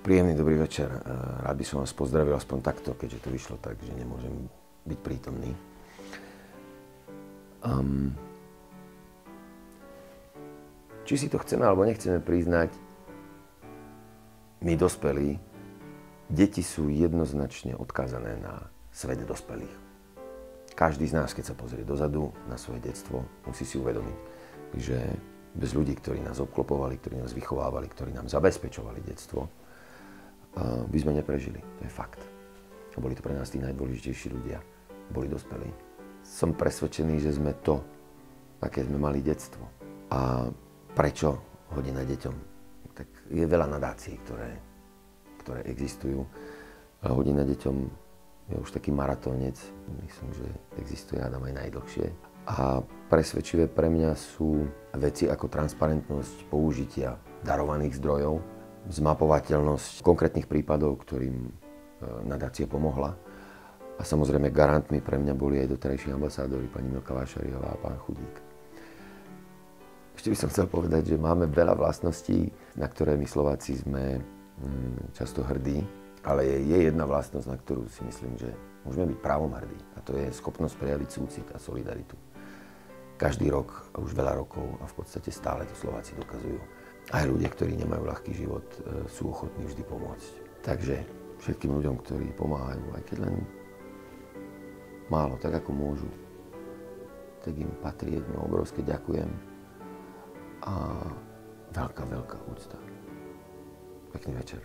Príjemný dobrý večer. Rád by som vás pozdravil aspoň takto, keďže to vyšlo tak, že nemôžem byť prítomný. Či si to chceme alebo nechceme priznať, my dospelí, deti sú jednoznačne odkázané na svet dospelých. Každý z nás, keď sa pozrie dozadu na svoje detstvo, musí si uvedomiť, že bez ľudí, ktorí nás obklopovali, ktorí nás vychovávali, ktorí nám zabezpečovali detstvo, by sme neprežili. To je fakt. A boli to pre nás tí najdôležitejší ľudia. Boli dospelí. Som presvedčený, že sme to, aké sme mali detstvo. A prečo hodina deťom? Tak je veľa nadácií, ktoré existujú. A hodina deťom je už taký maratónec. Myslím, že existuje hádam aj najdlhšie. A presvedčivé pre mňa sú veci ako transparentnosť použitia darovaných zdrojov, zmapovateľnosť konkrétnych prípadov, ktorým nadácia pomohla. A samozrejme garantmi pre mňa boli aj doterajší ambasádori, pani Milka Vášariová a pán Chudík. Ešte by som chcel povedať, že máme veľa vlastností, na ktoré my Slováci sme často hrdí, ale je jedna vlastnosť, na ktorú si myslím, že môžeme byť právom hrdí. A to je schopnosť prejaviť súcit a solidaritu. Každý rok, už veľa rokov a v podstate stále to Slováci dokazujú. Aj ľudia, ktorí nemajú ľahký život, sú ochotní vždy pomôcť. Takže všetkým ľuďom, ktorí pomáhajú, aj keď len málo, tak ako môžu, tak im patrí jedno obrovské ďakujem a veľká úcta. Pekný večer.